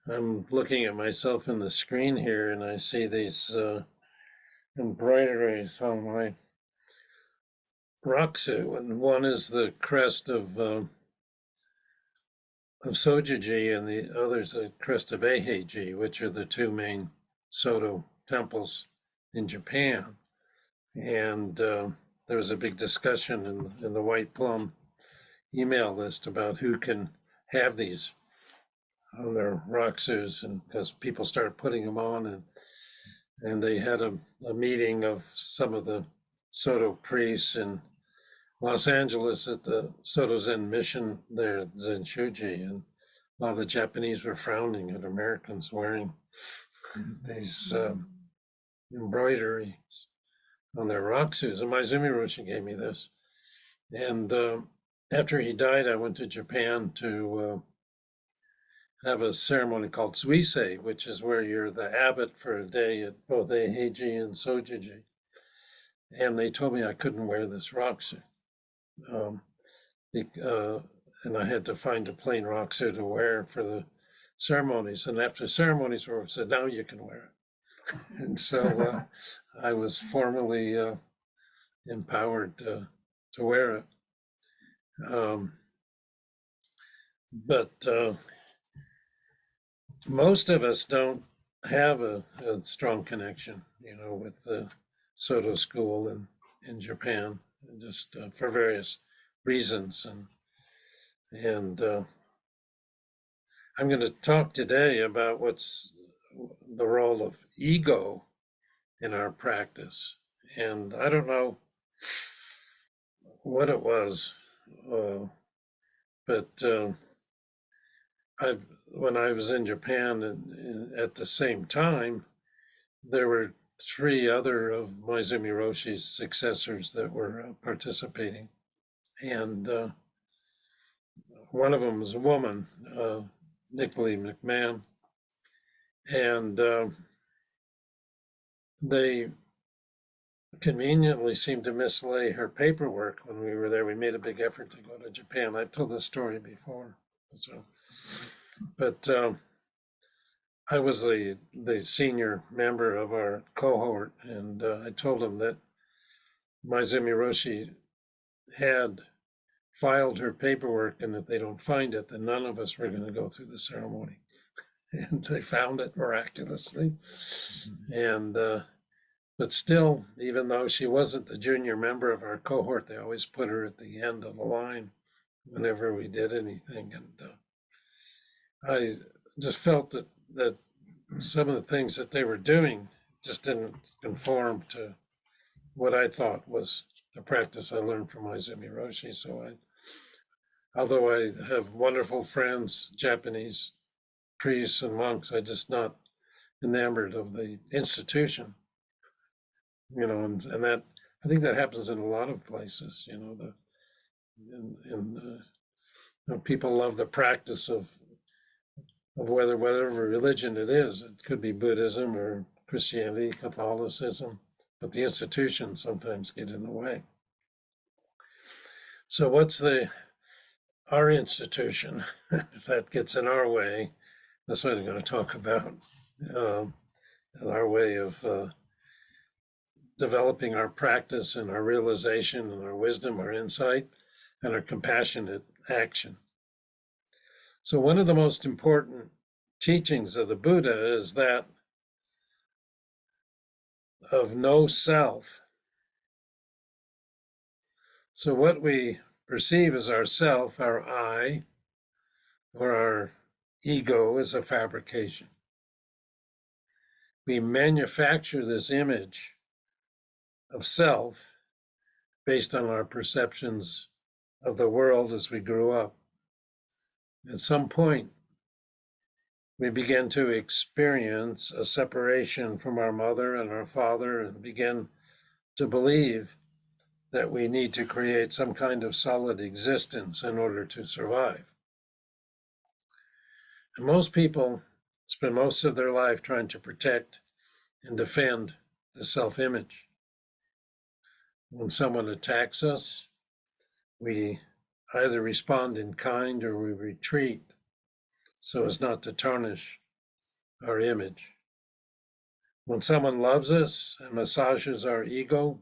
I'm looking at myself in the screen here and I see these embroideries on my Roxu, and one is the crest of Sojuji, and the other's the crest of Eiheiji, which are the two main Soto temples in Japan. And there was a big discussion in the White Plum email list about who can have these on their Roxus, and because people started putting them on, and they had a meeting of some of the Soto priests in Los Angeles at the Soto Zen mission there, Zen Shuji, and a lot of the Japanese were frowning at Americans wearing these embroideries on their Roxus. And Maizumi Roshi gave me this. And after he died, I went to Japan to have a ceremony called Suisei, which is where you're the abbot for a day at both Eiheiji and Sojiji. And they told me I couldn't wear this Roxu. Um, and I had to find a plain Roxu to wear for the ceremonies. And after ceremonies were over, said, now you can wear it. And so I was formally empowered to wear it. But most of us don't have a strong connection, with the Soto school in Japan, and just for various reasons. And I'm going to talk today about what's the role of ego in our practice. And I don't know what it was, but when I was in Japan, and at the same time, there were three other of Maizumi Roshi's successors that were participating. And one of them was a woman, Nicolene McMahon. And they conveniently seemed to mislay her paperwork when we were there. We made a big effort to go to Japan. I've told this story before. But I was the senior member of our cohort, and I told him that Maizumi Roshi had filed her paperwork, and if they don't find it, then none of us were going to go through the ceremony. And they found it miraculously. And but still, even though she wasn't the junior member of our cohort, they always put her at the end of the line whenever we did anything. And I just felt that some of the things that they were doing just didn't conform to what I thought was the practice I learned from Maizumi Roshi. So although I have wonderful friends, Japanese priests and monks, I'm just not enamored of the institution. And that, I think that happens in a lot of places. People love the practice of whatever religion it is. It could be Buddhism or Christianity, Catholicism, but the institutions sometimes get in the way. So what's our institution that gets in our way? That's what I'm going to talk about. Our way of developing our practice and our realization and our wisdom, our insight, and our compassionate action. So one of the most important teachings of the Buddha is that of no self. So what we perceive as our self, our I, or our ego, is a fabrication. We manufacture this image of self based on our perceptions of the world as we grew up. At some point, we begin to experience a separation from our mother and our father, and begin to believe that we need to create some kind of solid existence in order to survive. And most people spend most of their life trying to protect and defend the self-image. When someone attacks us, we either respond in kind or we retreat so as not to tarnish our image. When someone loves us and massages our ego,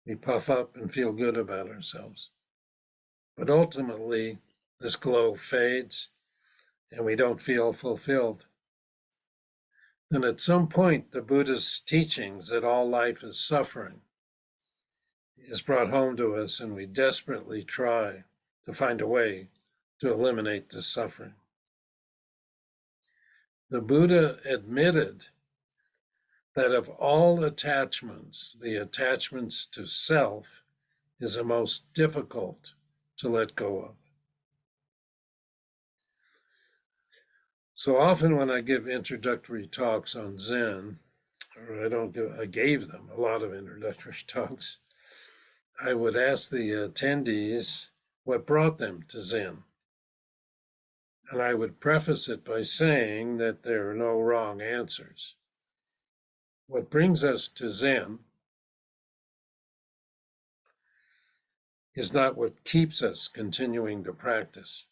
we puff up and feel good about ourselves. But ultimately, this glow fades and we don't feel fulfilled. Then at some point, the Buddha's teachings that all life is suffering is brought home to us, and we desperately try to find a way to eliminate this suffering. The Buddha admitted that of all attachments, the attachments to self is the most difficult to let go of. So often when I give introductory talks on Zen, or I gave them a lot of introductory talks, I would ask the attendees what brought them to Zen. And I would preface it by saying that there are no wrong answers. What brings us to Zen is not what keeps us continuing to practice.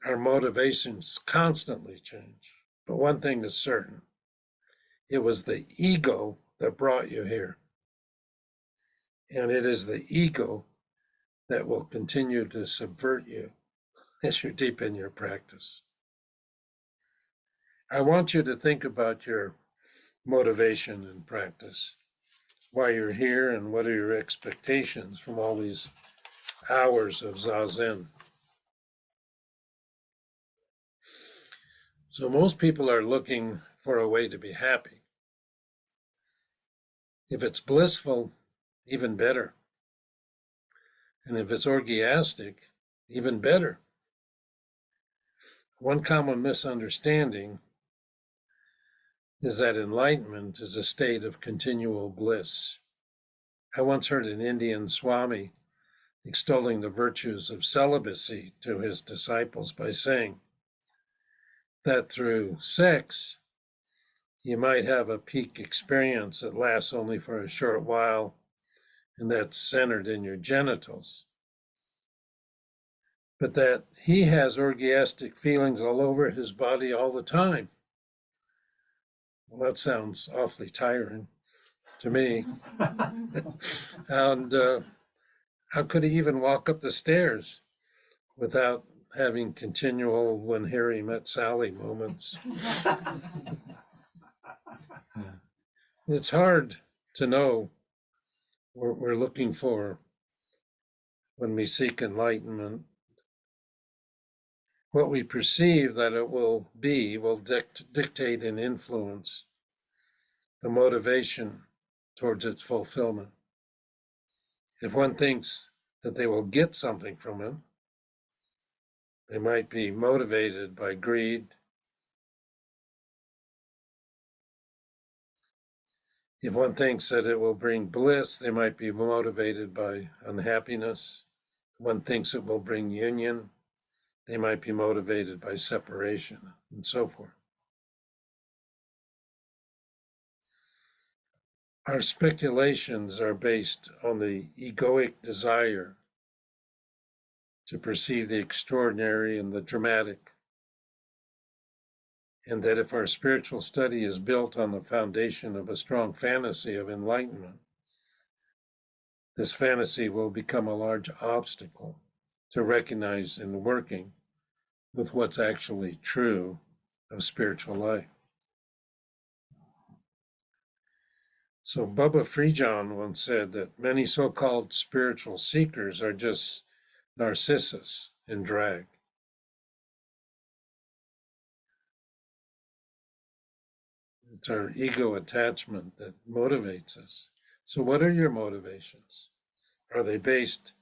Our motivations constantly change. But one thing is certain, it was the ego that brought you here. And it is the ego that will continue to subvert you as you deepen your practice. I want you to think about your motivation in practice, why you're here, and what are your expectations from all these hours of Zazen. So most people are looking for a way to be happy. If it's blissful, even better. And if it's orgiastic, even better. One common misunderstanding is that enlightenment is a state of continual bliss. I once heard an Indian Swami extolling the virtues of celibacy to his disciples by saying that through sex, you might have a peak experience that lasts only for a short while, and that's centered in your genitals. But that he has orgiastic feelings all over his body all the time. Well, that sounds awfully tiring to me. And how could he even walk up the stairs without having continual when Harry met Sally moments? It's hard to know what we're looking for when we seek enlightenment. What we perceive that it will be will dictate and influence the motivation towards its fulfillment. If one thinks that they will get something from it, they might be motivated by greed. If one thinks that it will bring bliss, they might be motivated by unhappiness. If one thinks it will bring union, they might be motivated by separation, and so forth. Our speculations are based on the egoic desire to perceive the extraordinary and the dramatic, and that if our spiritual study is built on the foundation of a strong fantasy of enlightenment, this fantasy will become a large obstacle to recognize and working with what's actually true of spiritual life. So Bubba Freejohn once said that many so-called spiritual seekers are just Narcissus in drag. It's our ego attachment that motivates us. So what are your motivations? Are they based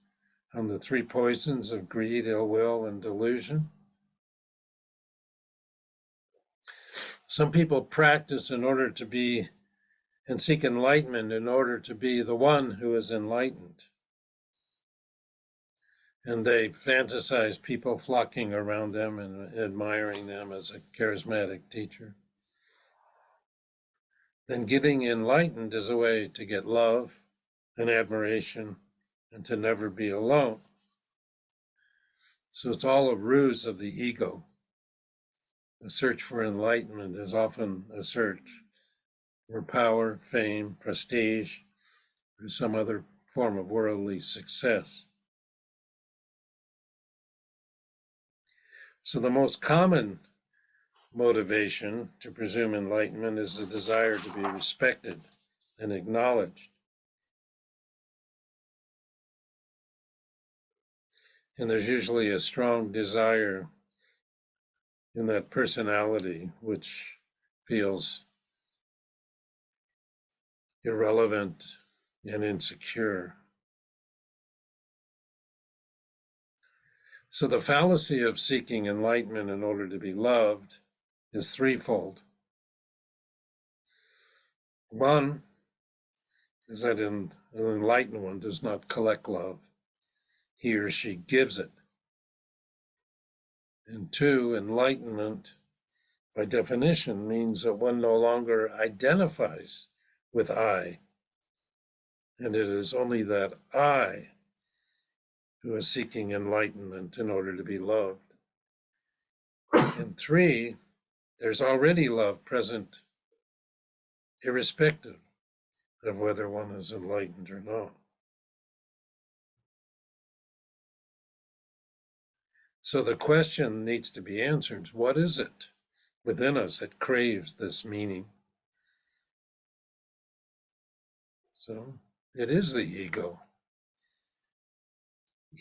on the three poisons of greed, ill will, and delusion? Some people practice in order to be and seek enlightenment in order to be the one who is enlightened. And they fantasize people flocking around them and admiring them as a charismatic teacher. Then getting enlightened is a way to get love and admiration and to never be alone. So it's all a ruse of the ego. The search for enlightenment is often a search for power, fame, prestige, or some other form of worldly success. So the most common motivation to presume enlightenment is the desire to be respected and acknowledged. And there's usually a strong desire in that personality which feels irrelevant and insecure. So the fallacy of seeking enlightenment in order to be loved is threefold. One is that an enlightened one does not collect love. He or she gives it. And two, enlightenment, by definition, means that one no longer identifies with I, and it is only that I who is seeking enlightenment in order to be loved. And three, there's already love present, irrespective of whether one is enlightened or not. So the question needs to be answered. What is it within us that craves this meaning? So it is the ego.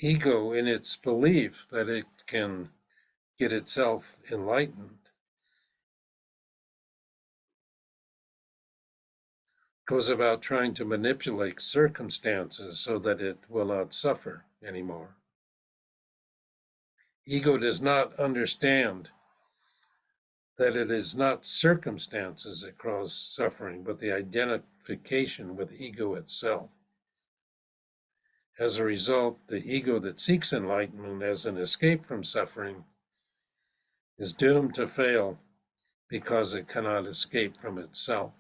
Ego, in its belief that it can get itself enlightened, goes about trying to manipulate circumstances so that it will not suffer anymore. Ego does not understand that it is not circumstances that cause suffering, but the identification with ego itself. As a result, the ego that seeks enlightenment as an escape from suffering is doomed to fail because it cannot escape from itself.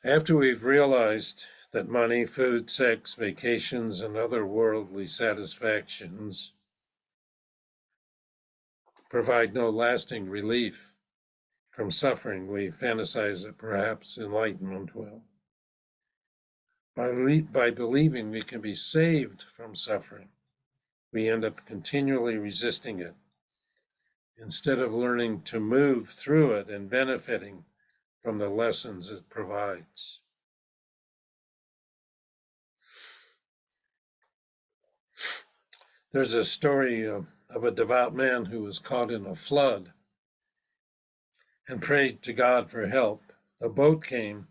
After we've realized that money, food, sex, vacations, and other worldly satisfactions provide no lasting relief from suffering, we fantasize that perhaps enlightenment will. By believing we can be saved from suffering, we end up continually resisting it instead of learning to move through it and benefiting from the lessons it provides. There's a story of a devout man who was caught in a flood and prayed to God for help. A boat came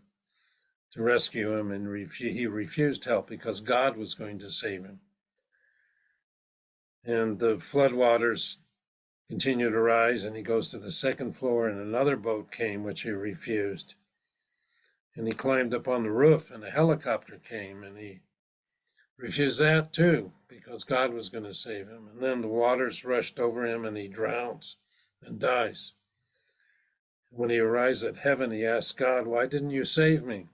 to rescue him, and he refused help because God was going to save him. And the floodwaters continued to rise, and he goes to the second floor, and another boat came, which he refused. And he climbed up on the roof, and a helicopter came, and he refused that too, because God was going to save him. And then the waters rushed over him, and he drowns and dies. When he arrives at heaven, he asks God, "Why didn't you save me?"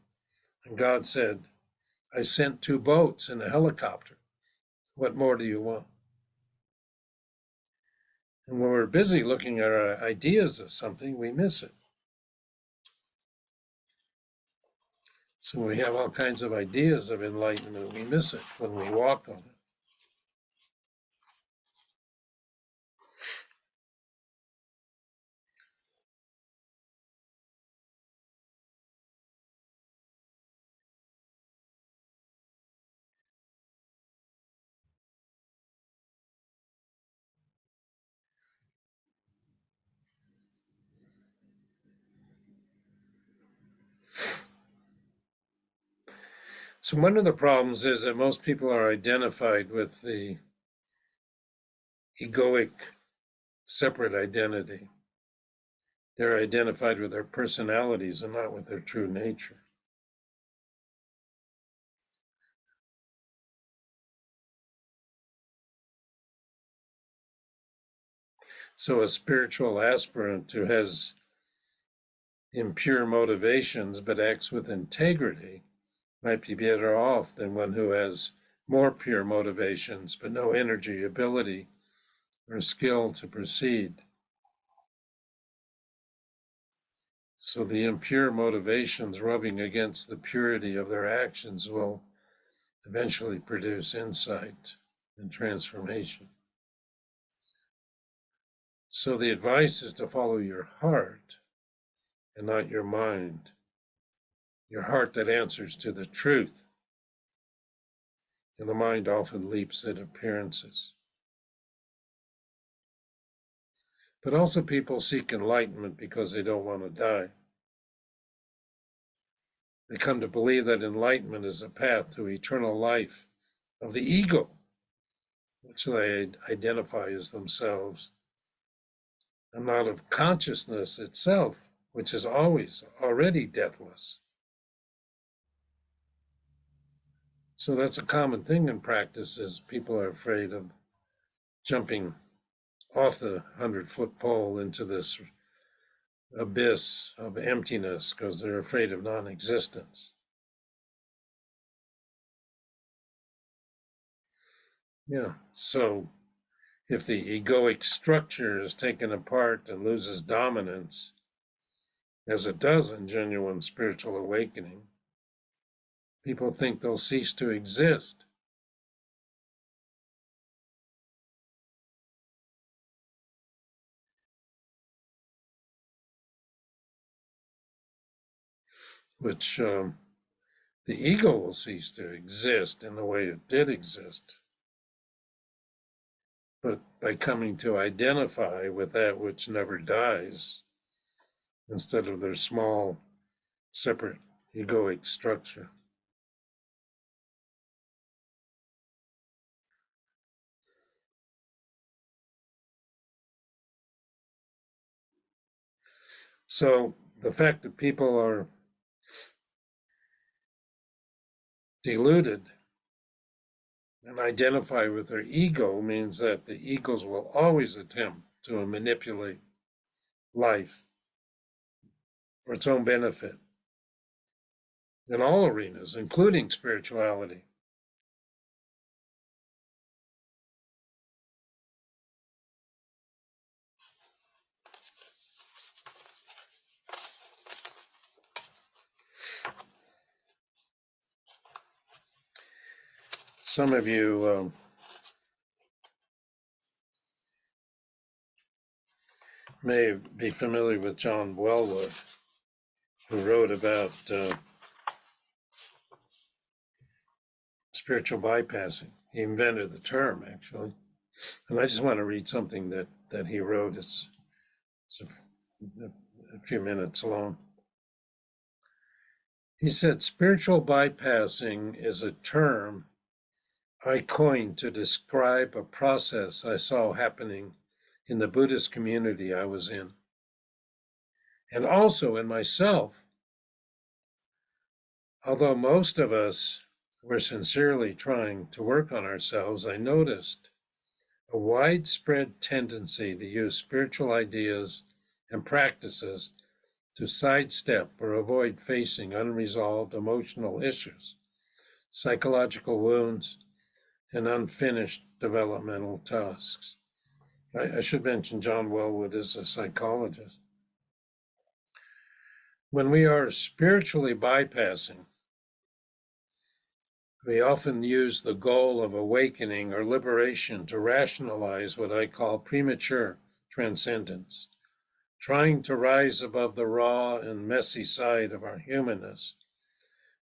And God said, "I sent two boats and a helicopter. What more do you want?" And when we're busy looking at our ideas of something, we miss it. So we have all kinds of ideas of enlightenment. We miss it when we walk on it. So one of the problems is that most people are identified with the egoic separate identity. They're identified with their personalities and not with their true nature. So a spiritual aspirant who has impure motivations but acts with integrity might be better off than one who has more pure motivations but no energy, ability, or skill to proceed. So the impure motivations rubbing against the purity of their actions will eventually produce insight and transformation. So the advice is to follow your heart and not your mind. Your heart that answers to the truth, and the mind often leaps at appearances. But also people seek enlightenment because they don't want to die. They come to believe that enlightenment is a path to eternal life of the ego, which they identify as themselves, and not of consciousness itself, which is always already deathless. So that's a common thing in practice, is people are afraid of jumping off the 100-foot pole into this abyss of emptiness because they're afraid of non-existence. Yeah, so if the egoic structure is taken apart and loses dominance, as it does in genuine spiritual awakening, people think they'll cease to exist. Which the ego will cease to exist in the way it did exist. But by coming to identify with that which never dies, instead of their small, separate egoic structure. So the fact that people are deluded and identify with their ego means that the egos will always attempt to manipulate life for its own benefit in all arenas, including spirituality. Some of you may be familiar with John Welwood, who wrote about spiritual bypassing. He invented the term, actually. And I just want to read something that he wrote. It's a few minutes long. He said, spiritual bypassing is a term I coined to describe a process I saw happening in the Buddhist community I was in, and also in myself. Although most of us were sincerely trying to work on ourselves, I noticed a widespread tendency to use spiritual ideas and practices to sidestep or avoid facing unresolved emotional issues, psychological wounds, and unfinished developmental tasks. I should mention John Welwood is a psychologist. When we are spiritually bypassing, we often use the goal of awakening or liberation to rationalize what I call premature transcendence, trying to rise above the raw and messy side of our humanness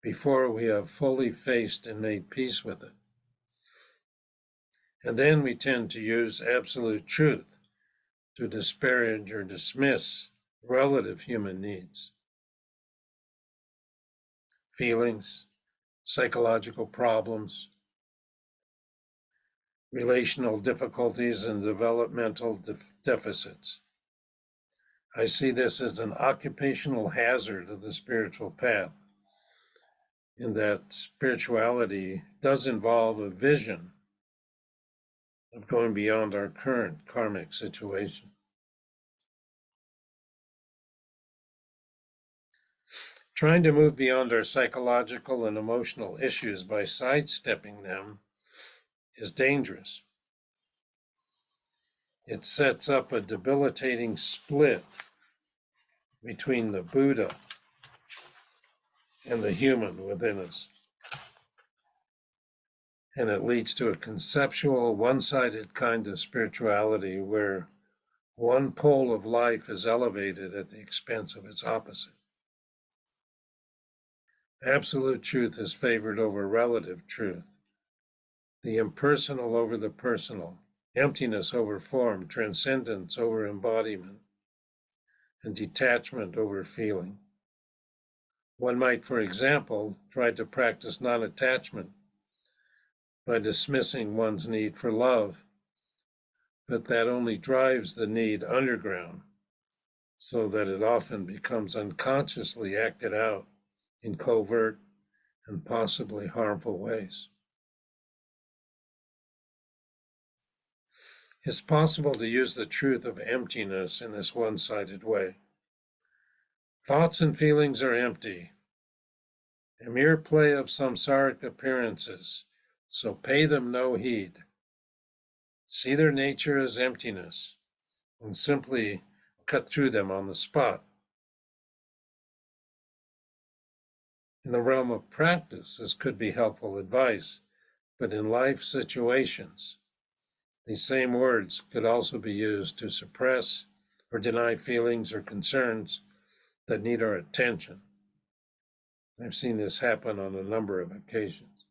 before we have fully faced and made peace with it. And then we tend to use absolute truth to disparage or dismiss relative human needs, feelings, psychological problems, relational difficulties, and developmental deficits. I see this as an occupational hazard of the spiritual path, in that spirituality does involve a vision of going beyond our current karmic situation. Trying to move beyond our psychological and emotional issues by sidestepping them is dangerous. It sets up a debilitating split between the Buddha and the human within us. And it leads to a conceptual, one-sided kind of spirituality where one pole of life is elevated at the expense of its opposite. Absolute truth is favored over relative truth, the impersonal over the personal, emptiness over form, transcendence over embodiment, and detachment over feeling. One might, for example, try to practice non-attachment by dismissing one's need for love, but that only drives the need underground, so that it often becomes unconsciously acted out in covert and possibly harmful ways. It's possible to use the truth of emptiness in this one-sided way. Thoughts and feelings are empty, a mere play of samsaric appearances, so pay them no heed. See their nature as emptiness, and simply cut through them on the spot. In the realm of practice, this could be helpful advice, but in life situations, these same words could also be used to suppress or deny feelings or concerns that need our attention. I've seen this happen on a number of occasions.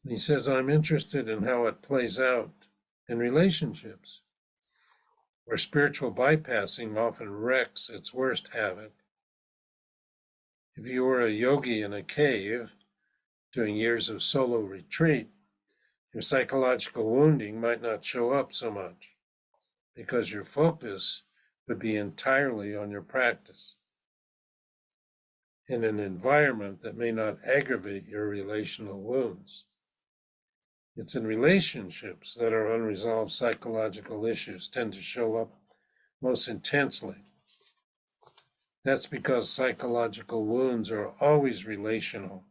He says, I'm interested in how it plays out in relationships, where spiritual bypassing often wreaks its worst havoc. If you were a yogi in a cave doing years of solo retreat, your psychological wounding might not show up so much because your focus would be entirely on your practice in an environment that may not aggravate your relational wounds. It's in relationships that our unresolved psychological issues tend to show up most intensely. That's because psychological wounds are always relational.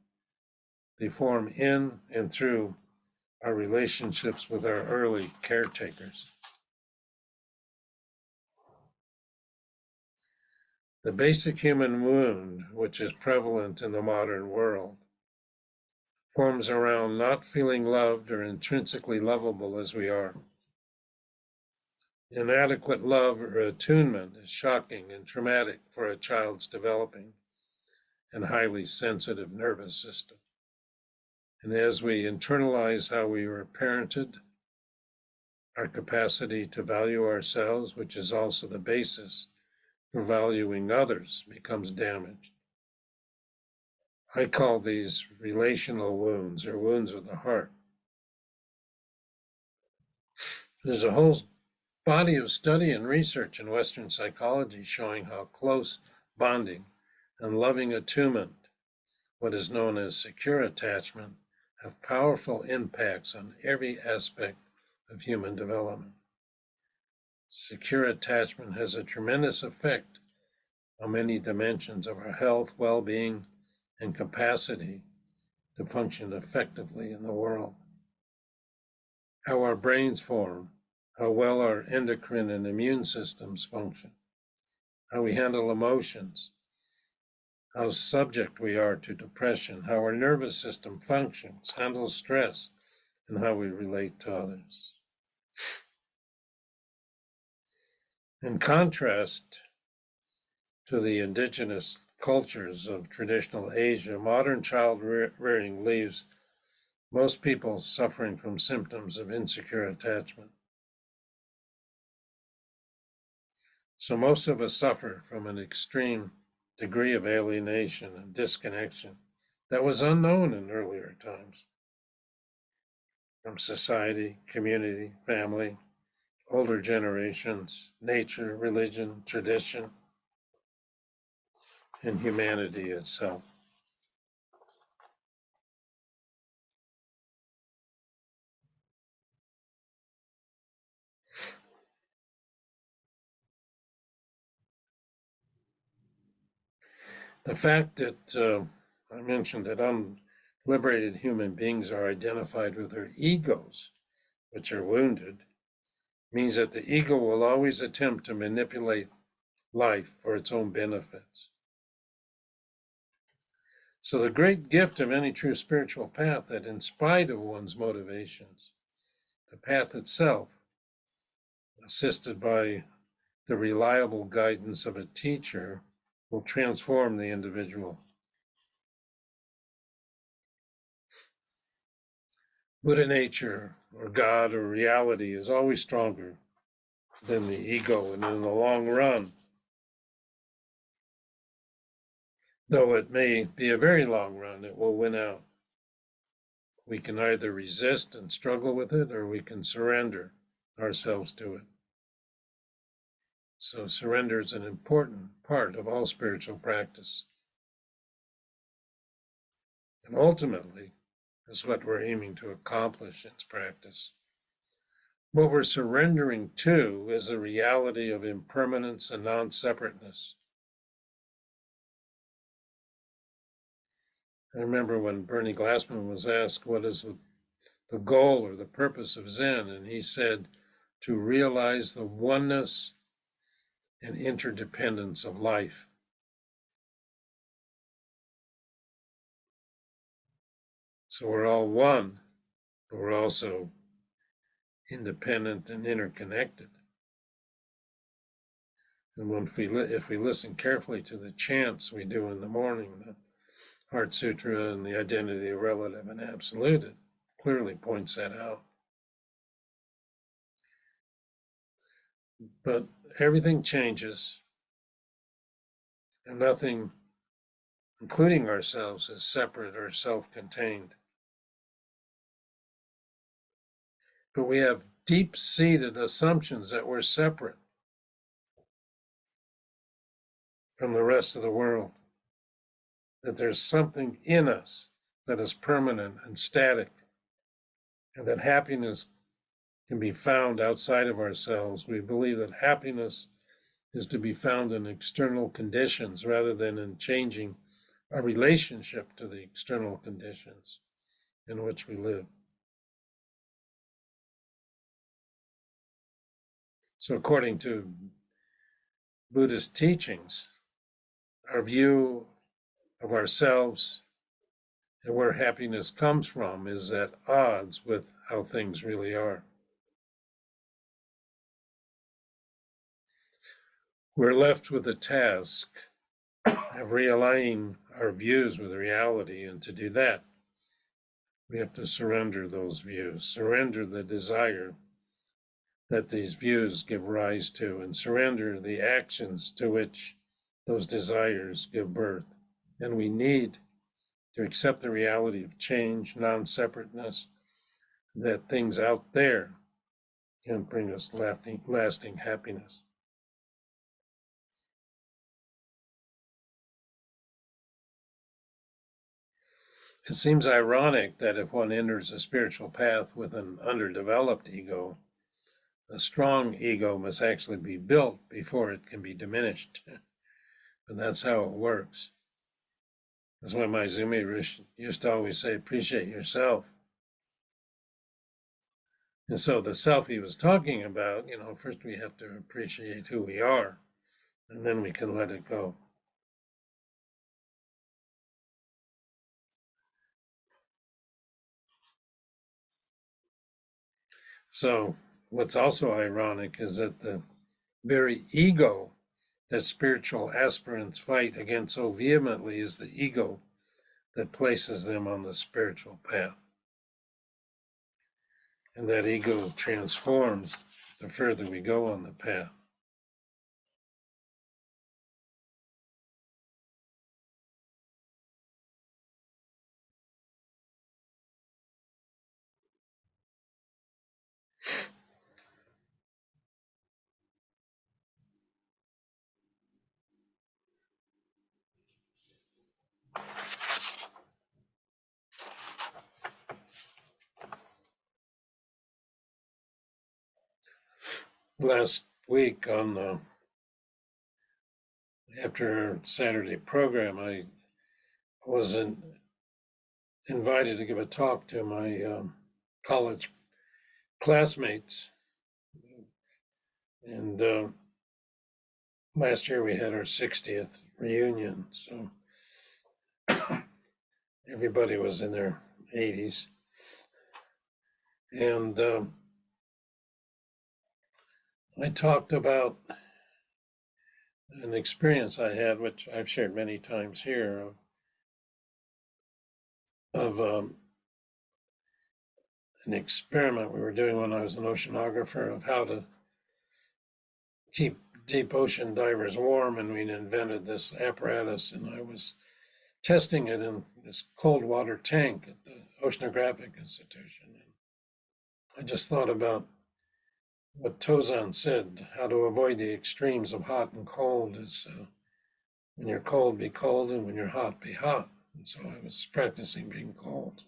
They form in and through our relationships with our early caretakers. The basic human wound, which is prevalent in the modern world, forms around not feeling loved or intrinsically lovable as we are. Inadequate love or attunement is shocking and traumatic for a child's developing and highly sensitive nervous system. And as we internalize how we were parented, our capacity to value ourselves, which is also the basis for valuing others, becomes damaged. I call these relational wounds or wounds of the heart. There's a whole body of study and research in Western psychology showing how close bonding and loving attunement, what is known as secure attachment, have powerful impacts on every aspect of human development. Secure attachment has a tremendous effect on many dimensions of our health, well-being, and capacity to function effectively in the world. How our brains form, how well our endocrine and immune systems function, how we handle emotions, how subject we are to depression, how our nervous system functions, handles stress, and how we relate to others. In contrast to the indigenous cultures of traditional Asia, modern child rearing leaves most people suffering from symptoms of insecure attachment. So most of us suffer from an extreme degree of alienation and disconnection that was unknown in earlier times, from society, community, family, older generations, nature, religion, tradition, and humanity itself. The fact that I mentioned that unliberated human beings are identified with their egos, which are wounded, means that the ego will always attempt to manipulate life for its own benefits. So the great gift of any true spiritual path, that in spite of one's motivations, the path itself, assisted by the reliable guidance of a teacher, will transform the individual. Buddha nature, or God, or reality is always stronger than the ego, and in the long run, though it may be a very long run, it will win out. We can either resist and struggle with it, or we can surrender ourselves to it. So surrender is an important part of all spiritual practice. And ultimately, is what we're aiming to accomplish in practice. What we're surrendering to is the reality of impermanence and non-separateness. I remember when Bernie Glassman was asked what is the goal or the purpose of Zen, and he said, to realize the oneness and interdependence of life. So we're all one, but we're also independent and interconnected. And if we listen carefully to the chants we do in the morning, the Heart Sutra and the identity of relative and absolute, it clearly points that out. But everything changes, and nothing, including ourselves, is separate or self-contained. But we have deep-seated assumptions that we're separate from the rest of the world, that there's something in us that is permanent and static, and that happiness can be found outside of ourselves. We believe that happiness is to be found in external conditions rather than in changing our relationship to the external conditions in which we live. So according to Buddhist teachings, our view of ourselves and where happiness comes from is at odds with how things really are. We're left with the task of realigning our views with reality, and to do that, we have to surrender those views, surrender the desire that these views give rise to, and surrender the actions to which those desires give birth. And we need to accept the reality of change, non-separateness, that things out there can bring us lasting happiness. It seems ironic that if one enters a spiritual path with an underdeveloped ego, a strong ego must actually be built before it can be diminished. But that's how it works. That's why my Zumi used to always say, appreciate yourself. And so the self he was talking about, first we have to appreciate who we are, and then we can let it go. So what's also ironic is that the very ego that spiritual aspirants fight against so vehemently is the ego that places them on the spiritual path. And that ego transforms the further we go on the path. Last week on after our Saturday program, I was invited to give a talk to my college classmates. And last year we had our 60th reunion. So everybody was in their 80s. And I talked about an experience I had, which I've shared many times here, of an experiment we were doing when I was an oceanographer of how to keep deep ocean divers warm. And we invented this apparatus, and I was testing it in this cold water tank at the Oceanographic Institution. And I just thought about what Tozan said, how to avoid the extremes of hot and cold is when you're cold, be cold, and when you're hot, be hot. And so I was practicing being cold.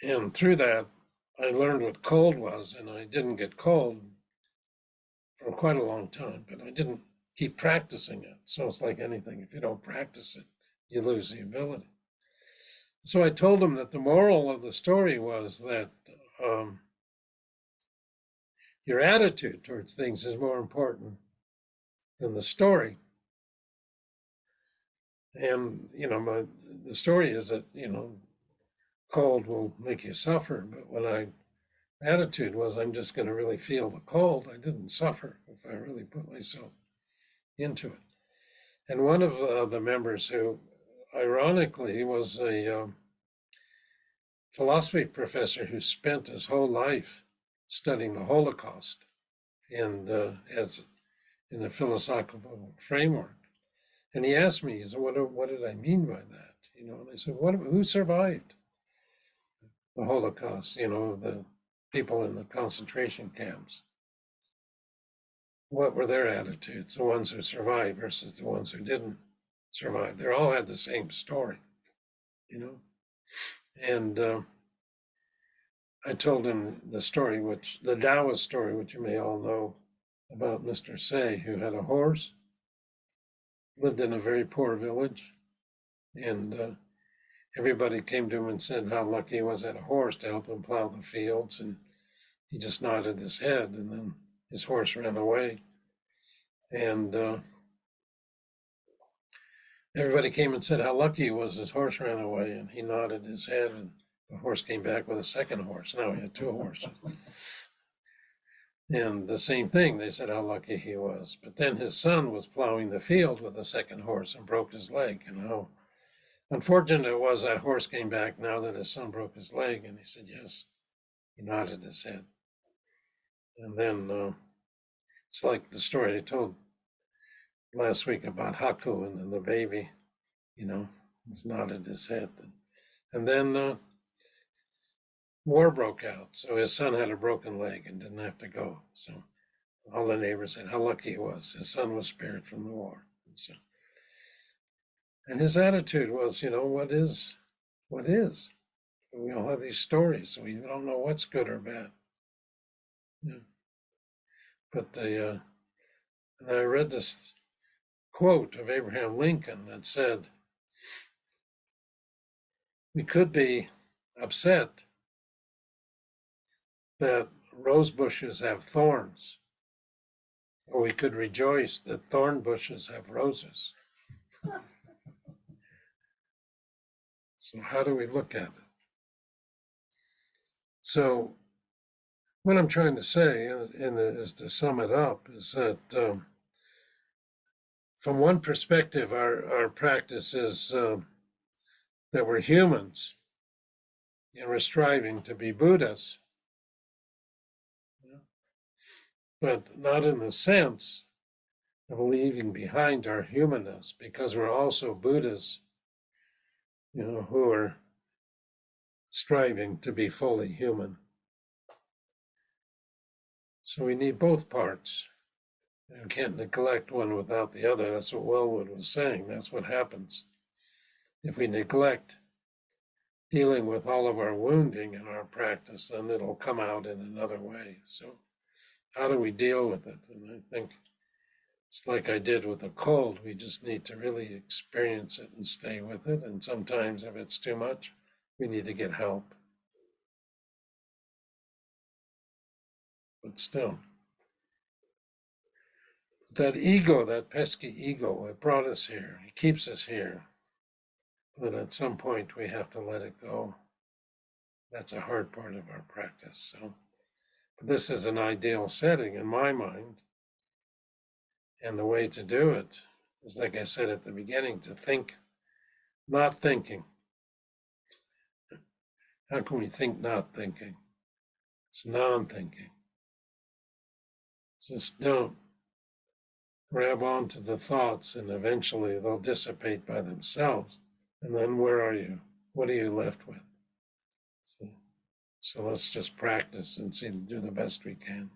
And through that, I learned what cold was, and I didn't get cold for quite a long time, but I didn't keep practicing it. So it's like anything, if you don't practice it, you lose the ability. So I told him that the moral of the story was that your attitude towards things is more important than the story. And, the story is that, cold will make you suffer. But when attitude was, I'm just going to really feel the cold, I didn't suffer if I really put myself into it. And one of the members who, ironically, was a philosophy professor who spent his whole life studying the Holocaust and as in a philosophical framework. And he asked me, he said, what did I mean by that? And I said, who survived the Holocaust, the people in the concentration camps? What were their attitudes, the ones who survived versus the ones who didn't survive? They all had the same story, And I told him the story, the Taoist story, which you may all know, about Mr. Say, who had a horse, lived in a very poor village, and everybody came to him and said how lucky he was at a horse to help him plow the fields, and he just nodded his head, and then his horse ran away. And everybody came and said how lucky he was his horse ran away, and he nodded his head, and the horse came back with a second horse. Now he had two horses. And the same thing, they said how lucky he was. But then his son was plowing the field with a second horse and broke his leg. And how unfortunate it was that horse came back now that his son broke his leg. And he said, yes. He nodded his head. And then it's like the story I told last week about Haku and then the baby, just nodded his head. And then war broke out. So his son had a broken leg and didn't have to go. So all the neighbors said how lucky he was. His son was spared from the war. And his attitude was, what is? We all have these stories. So we don't know what's good or bad. Yeah. But and I read this quote of Abraham Lincoln that said, we could be upset that rose bushes have thorns, or we could rejoice that thorn bushes have roses. So how do we look at it? So what I'm trying to say is to sum it up, is that from one perspective, our practice is that we're humans and we're striving to be Buddhas, but not in the sense of leaving behind our humanness, because we're also Buddhas, who are striving to be fully human. So we need both parts. You can't neglect one without the other. That's what Welwood was saying. That's what happens. If we neglect dealing with all of our wounding in our practice, then it'll come out in another way. So how do we deal with it? And I think It's like I did with a cold. We just need to really experience it and stay with it. And sometimes if it's too much, we need to get help. But still, that ego, that pesky ego, it brought us here. It keeps us here. But at some point, we have to let it go. That's a hard part of our practice. So, this is an ideal setting in my mind. And the way to do it is, like I said at the beginning, to think, not thinking. How can we think not thinking? It's non-thinking. Just don't grab onto the thoughts and eventually they'll dissipate by themselves. And then where are you? What are you left with? So let's just practice and see, do the best we can.